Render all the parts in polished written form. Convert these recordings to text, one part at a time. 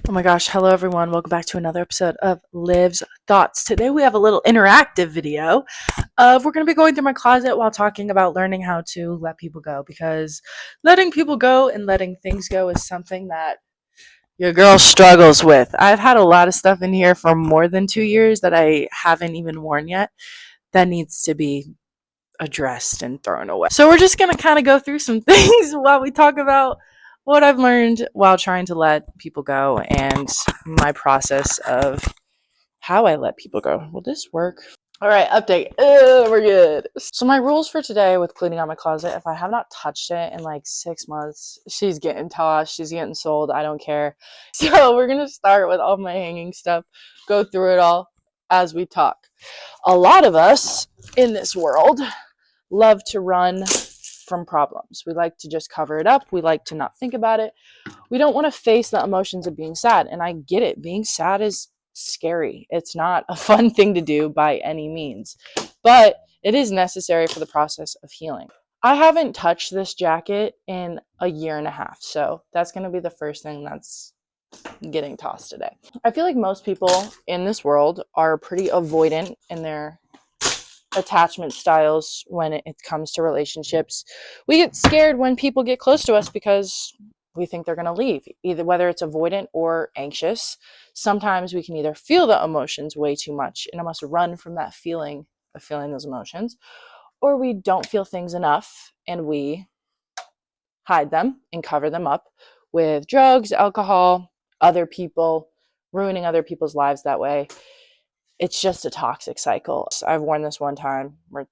Oh my gosh, hello everyone. Welcome back to another episode of Liv's Thoughts. Today we have a little interactive video of we're going to be going through my closet while talking about learning how to let people go, because letting people go and letting things go is something that your girl struggles with. I've had a lot of stuff in here for more than 2 years that I haven't even worn yet that needs to be addressed and thrown away. So we're just going to kind of go through some things while we talk about what I've learned while trying to let people go and my process of how I let people go. Will this work? All right, update. We're good. So my rules for today with cleaning out my closet, if I have not touched it in like 6 months, she's getting tossed, she's getting sold, I don't care. So we're going to start with all my hanging stuff, go through it all as we talk. A lot of us in this world love to run from problems. We like to just cover it up. We like to not think about it. We don't want to face the emotions of being sad. And I get it. Being sad is scary. It's not a fun thing to do by any means, but it is necessary for the process of healing. I haven't touched this jacket in a year and a half. So that's going to be the first thing that's getting tossed today. I feel like most people in this world are pretty avoidant in their attachment styles when it comes to relationships. We get scared when people get close to us because we think they're going to leave, either whether it's avoidant or anxious. Sometimes we can either feel the emotions way too much and almost run from that feeling of feeling those emotions, or we don't feel things enough and we hide them and cover them up with drugs, alcohol, other people, ruining other people's lives that way. It's just a toxic cycle. I've worn this one time. We're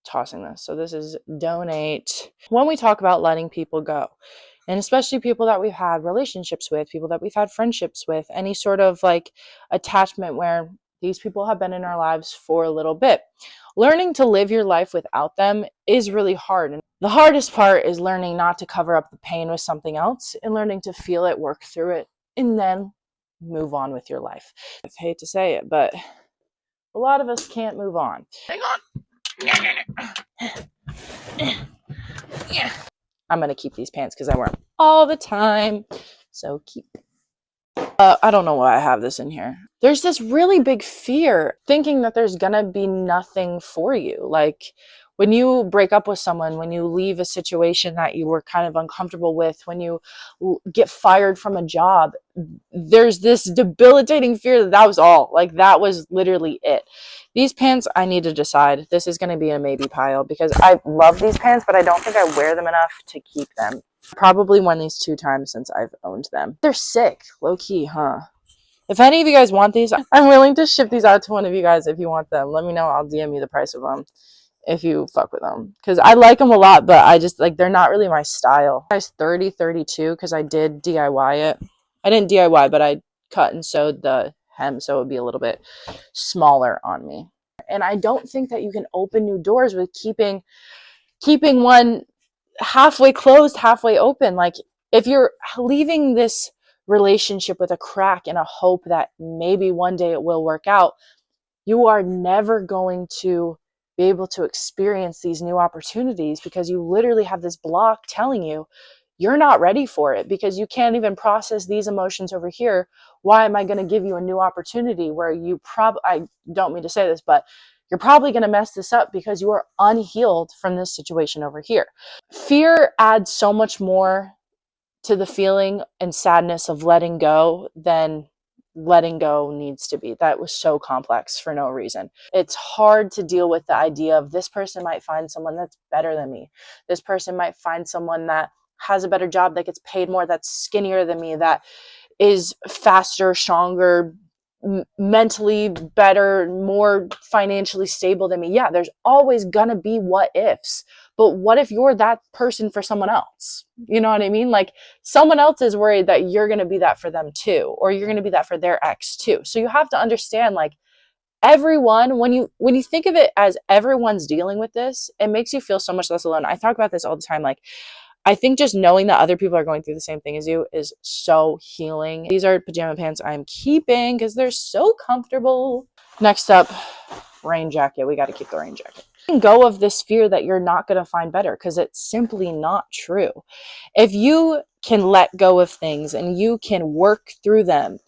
tossing this. So this is donate. When we talk about letting people go, and especially people that we've had relationships with, people that we've had friendships with, any sort of like attachment where these people have been in our lives for a little bit, learning to live your life without them is really hard. And the hardest part is learning not to cover up the pain with something else and learning to feel it, work through it, and then move on with your life. I hate to say it, but a lot of us can't move on. Hang on. I'm going to keep these pants because I wear them all the time. So keep. I don't know why I have this in here. There's this really big fear thinking that there's going to be nothing for you. Like when you break up with someone, when you leave a situation that you were kind of uncomfortable with, when you get fired from a job, there's this debilitating fear that that was all. Like that was literally it. These pants, I need to decide. This is going to be a maybe pile because I love these pants, but I don't think I wear them enough to keep them. Probably worn these 2 times since I've owned them. They're sick, low key, huh? If any of you guys want these, I'm willing to ship these out to one of you guys if you want them. Let me know. I'll DM you the price of them if you fuck with them. Because I like them a lot, but I just, like, they're not really my style. Size 30, 32, because I did DIY it. I didn't DIY, but I cut and sewed the hem so it would be a little bit smaller on me. And I don't think that you can open new doors with keeping one halfway closed, halfway open. Like if you're leaving this relationship with a crack and a hope that maybe one day it will work out, you are never going to be able to experience these new opportunities because you literally have this block telling you you're not ready for it because you can't even process these emotions over here. Why am I going to give you a new opportunity where I don't mean to say this, but you're probably going to mess this up because you are unhealed from this situation over here. Fear adds so much more to the feeling and sadness of letting go than letting go needs to be. That was so complex for no reason. It's hard to deal with the idea of this person might find someone that's better than me. This person might find someone that has a better job, that gets paid more, that's skinnier than me, that is faster, stronger, mentally better, more financially stable than me. Yeah, there's always gonna be what ifs. But what if you're that person for someone else? You know what I mean? Like someone else is worried that you're going to be that for them too, or you're going to be that for their ex too. So you have to understand, like, everyone, when you think of it as everyone's dealing with this, it makes you feel so much less alone. I talk about this all the time. Like, I think just knowing that other people are going through the same thing as you is so healing. These are pajama pants I'm keeping because they're so comfortable. Next up, rain jacket. We got to keep the rain jacket. Go of this fear that you're not going to find better because it's simply not true. If you can let go of things and you can work through them,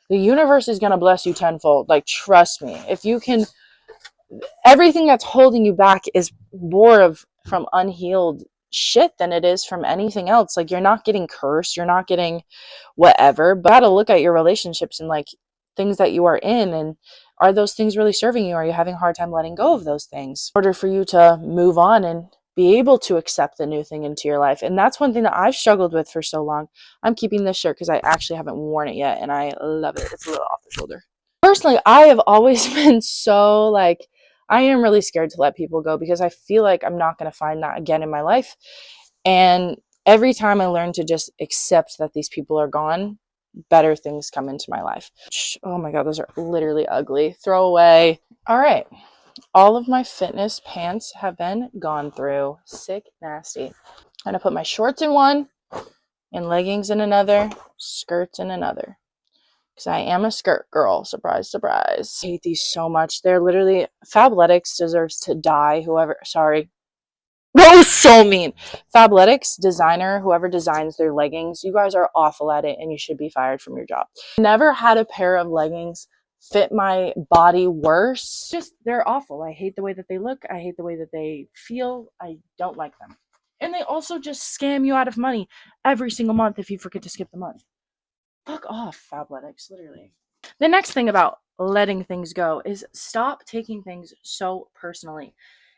the universe is going to bless you tenfold. Like, trust me. If you can, everything that's holding you back is more of from unhealed shit than it is from anything else. Like, you're not getting cursed, you're not getting whatever, but you gotta look at your relationships and like things that you are in, and are those things really serving you? Are you having a hard time letting go of those things in order for you to move on and be able to accept the new thing into your life? And that's one thing that I've struggled with for so long. I'm keeping this shirt because I actually haven't worn it yet and I love it. It's a little off the shoulder. Personally, I have always been so like, I am really scared to let people go because I feel like I'm not going to find that again in my life. And every time I learn to just accept that these people are gone, better things come into my life. Oh my God, those are literally ugly. Throw away. All right. All of my fitness pants have been gone through. Sick, nasty. I'm going to put my shorts in one and leggings in another, skirts in another. Because I am a skirt girl. Surprise, surprise. I hate these so much. They're literally, Fabletics deserves to die. Whoever, sorry. That was so mean. Fabletics designer, whoever designs their leggings, you guys are awful at it and you should be fired from your job. Never had a pair of leggings fit my body worse. Just, they're awful. I hate the way that they look. I hate the way that they feel. I don't like them. And they also just scam you out of money every single month if you forget to skip the month. Fuck off, Fabletics, literally. The next thing about letting things go is stop taking things so personally.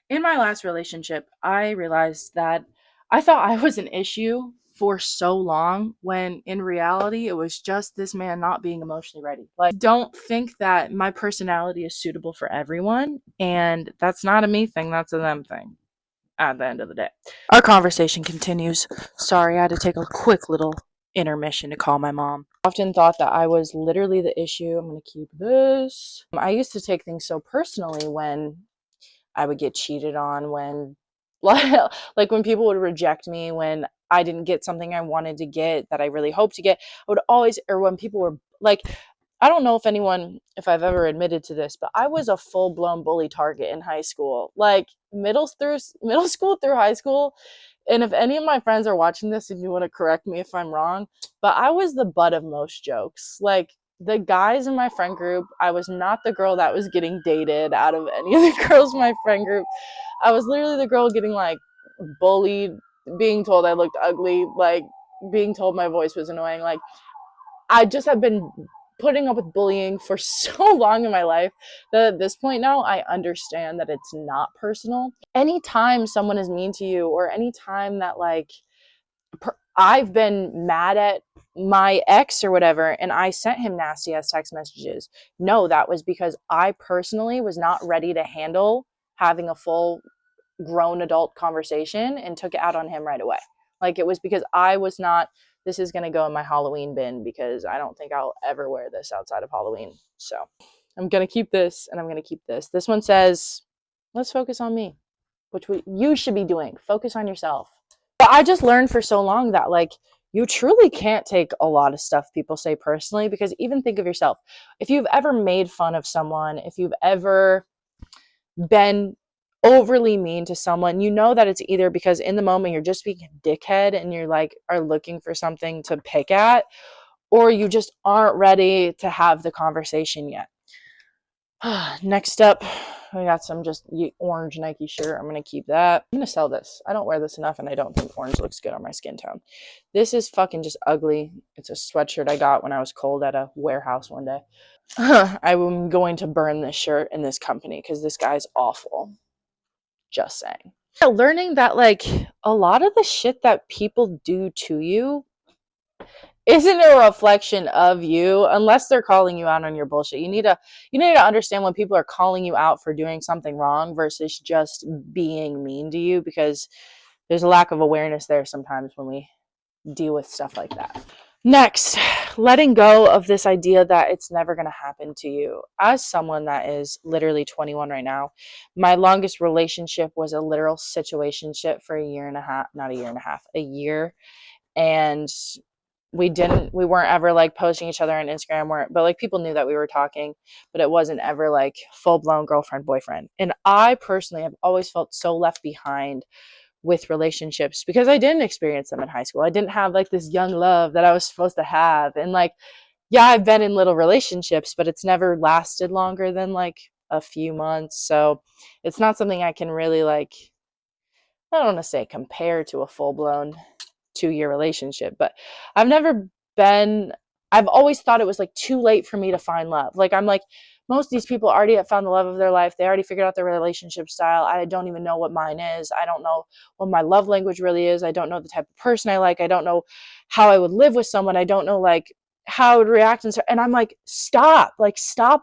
In my last relationship, I realized that I thought I was an issue for so long when in reality it was just this man not being emotionally ready. Like, don't think that my personality is suitable for everyone, and that's not a me thing, that's a them thing at the end of the day. Our conversation continues. Sorry, I had to take a quick little intermission to call my mom. I often thought that I was literally the issue. I'm going to keep this. I used to take things so personally when I would get cheated on, when like when people would reject me, when I didn't get something I wanted to get that I really hoped to get. I would always, or when people were like, I don't know if I've ever admitted to this, but I was a full-blown bully target in high school. Like middle school through high school. And if any of my friends are watching this and you want to correct me if I'm wrong, but I was the butt of most jokes. Like the guys in my friend group, I was not the girl that was getting dated out of any of the girls in my friend group. I was literally the girl getting like bullied, being told I looked ugly, like being told my voice was annoying. Like I just have been putting up with bullying for so long in my life that at this point now I understand that it's not personal. Anytime someone is mean to you, or anytime that like I've been mad at my ex or whatever and I sent him nasty ass text messages, no, that was because I personally was not ready to handle having a full grown adult conversation and took it out on him right away. Like it was because I was not, this is going to go in my Halloween bin because I don't think I'll ever wear this outside of Halloween. So I'm going to keep this and I'm going to keep this. This one says, let's focus on me, which you should be doing. Focus on yourself. But I just learned for so long that like you truly can't take a lot of stuff people say personally, because even think of yourself. If you've ever made fun of someone, if you've ever been overly mean to someone, you know that it's either because in the moment you're just being a dickhead and you're like are looking for something to pick at, or you just aren't ready to have the conversation yet. Next up, we got some just orange Nike shirt. I'm going to keep that. I'm going to sell this. I don't wear this enough and I don't think orange looks good on my skin tone. This is fucking just ugly. It's a sweatshirt I got when I was cold at a warehouse one day. I'm going to burn this shirt in this company because this guy's awful. Just saying. Yeah, learning that like a lot of the shit that people do to you isn't a reflection of you unless they're calling you out on your bullshit. You need to understand when people are calling you out for doing something wrong versus just being mean to you, because there's a lack of awareness there sometimes when we deal with stuff like that. Next, letting go of this idea that it's never going to happen to you. As someone that is literally 21 right now, my longest relationship was a literal situationship for a year and a half, not a year and a half, a year. And we weren't ever like posting each other on Instagram, but like people knew that we were talking, but it wasn't ever like full blown girlfriend boyfriend. And I personally have always felt so left behind with relationships because I didn't experience them in high school. I didn't have like this young love that I was supposed to have. And like, yeah, I've been in little relationships, but it's never lasted longer than like a few months. So it's not something I can really like, I don't want to say compare to a full blown 2-year relationship, but I've never been, I've always thought it was like too late for me to find love. Like, I'm like, most of these people already have found the love of their life. They already figured out their relationship style. I don't even know what mine is. I don't know what my love language really is. I don't know the type of person I like. I don't know how I would live with someone. I don't know like how I would react. And I'm like, stop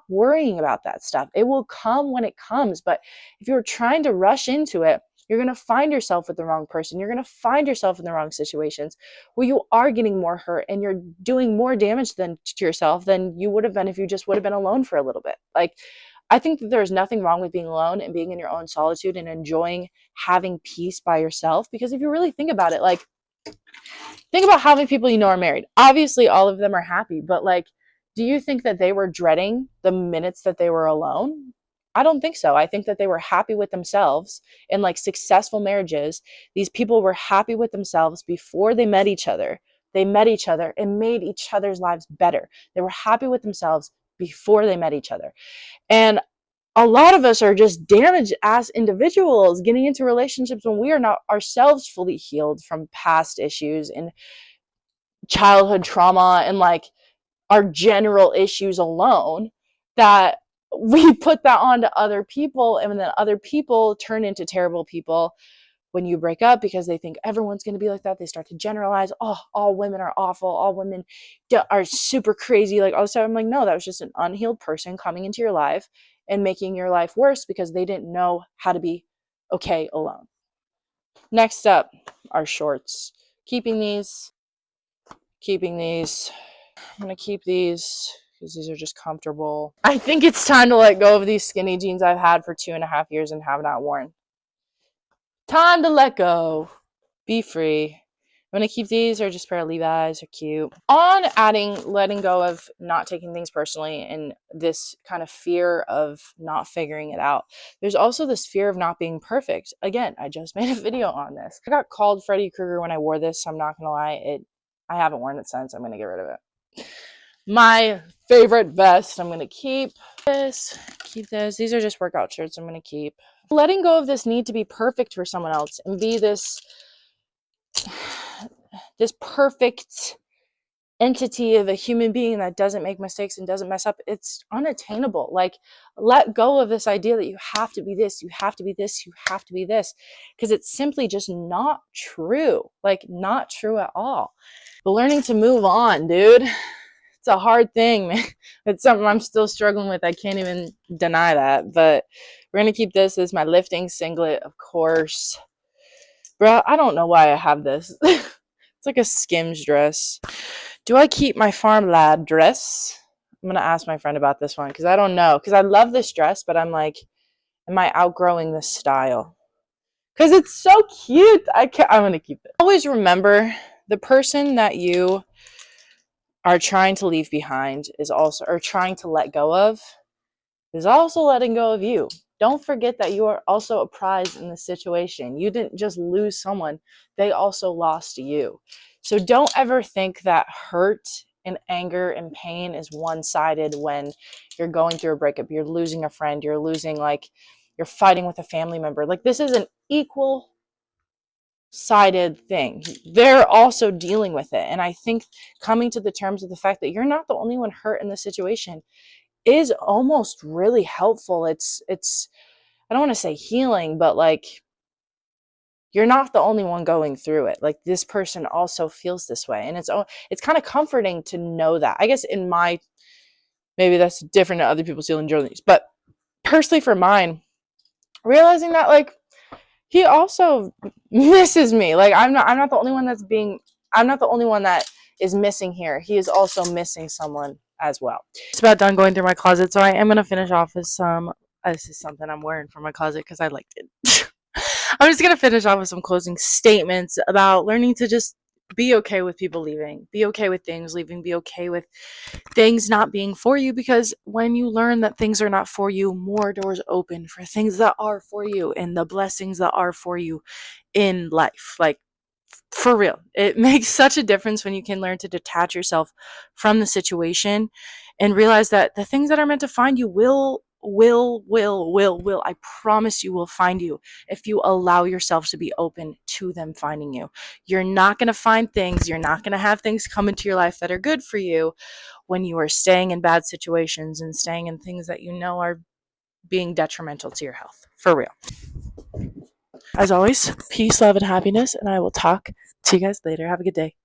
worrying about that stuff. It will come when it comes. But if you're trying to rush into it, you're going to find yourself with the wrong person. You're going to find yourself in the wrong situations where you are getting more hurt and you're doing more damage to yourself than you would have been if you just would have been alone for a little bit. Like, I think that there's nothing wrong with being alone and being in your own solitude and enjoying having peace by yourself. Because if you really think about it, like, think about how many people you know are married. Obviously, all of them are happy, but like, do you think that they were dreading the minutes that they were alone? I don't think so. I think that they were happy with themselves in like successful marriages. These people were happy with themselves before they met each other. They met each other and made each other's lives better. They were happy with themselves before they met each other. And a lot of us are just damaged as individuals getting into relationships when we are not ourselves fully healed from past issues and childhood trauma and like our general issues alone, that we put that on to other people, and then other people turn into terrible people when you break up because they think everyone's going to be like that. They start to generalize, oh, all women are awful, all women are super crazy, like all of a sudden. I'm like, no, that was just an unhealed person coming into your life and making your life worse because they didn't know how to be okay alone. Next up are shorts. Keeping these. I'm going to keep these because these are just comfortable. I think it's time to let go of these skinny jeans I've had for 2.5 years and have not worn. Time to let go. Be free. I'm going to keep these. They're just a pair of Levi's. They're cute. On letting go of not taking things personally and this kind of fear of not figuring it out, there's also this fear of not being perfect. Again, I just made a video on this. I got called Freddy Krueger when I wore this, so I'm not going to lie. I haven't worn it since. I'm going to get rid of it. My favorite vest, I'm going to keep this. These are just workout shirts I'm going to keep. Letting go of this need to be perfect for someone else and be this perfect entity of a human being that doesn't make mistakes and doesn't mess up. It's unattainable. Like, let go of this idea that you have to be this, you have to be this, you have to be this, because it's simply just not true. Like, not true at all. But learning to move on, dude. It's a hard thing, man. It's something I'm still struggling with. I can't even deny that. But we're going to keep this as my lifting singlet, of course. Bro, I don't know why I have this. It's like a Skims dress. Do I keep my farm lad dress? I'm going to ask my friend about this one because I don't know. Because I love this dress, but I'm like, am I outgrowing this style? Because it's so cute. I'm going to keep it. Always remember, the person that you are trying to leave behind is also, or trying to let go of, is also letting go of you. Don't forget that you are also a prize in this situation. You didn't just lose someone, they also lost you. So don't ever think that hurt and anger and pain is one-sided when you're going through a breakup, you're losing a friend, you're fighting with a family member. Like, this is an equal sided thing. They're also dealing with it. And I think coming to the terms of the fact that you're not the only one hurt in this situation is almost really helpful. It's I don't want to say healing, but like, you're not the only one going through it. Like, this person also feels this way. And it's kind of comforting to know that. I guess maybe that's different to other people's healing journeys, but personally for mine, realizing that like, he also misses me. Like, I'm not the only one I'm not the only one that is missing here. He is also missing someone as well. It's about done going through my closet, so I am going to finish off with some, this is something I'm wearing from my closet because I liked it. I'm just going to finish off with some closing statements about learning to just Be okay with people leaving. Be okay with things leaving. Be okay with things not being for you, because when you learn that things are not for you, more doors open for things that are for you and the blessings that are for you in life. Like, for real, it makes such a difference when you can learn to detach yourself from the situation and realize that the things that are meant to find you will, I promise you, will find you if you allow yourself to be open to them finding you. You're not going to find things, you're not going to have things come into your life that are good for you when you are staying in bad situations and staying in things that you know are being detrimental to your health. For real. As always, peace, love, and happiness, and I will talk to you guys later. Have a good day.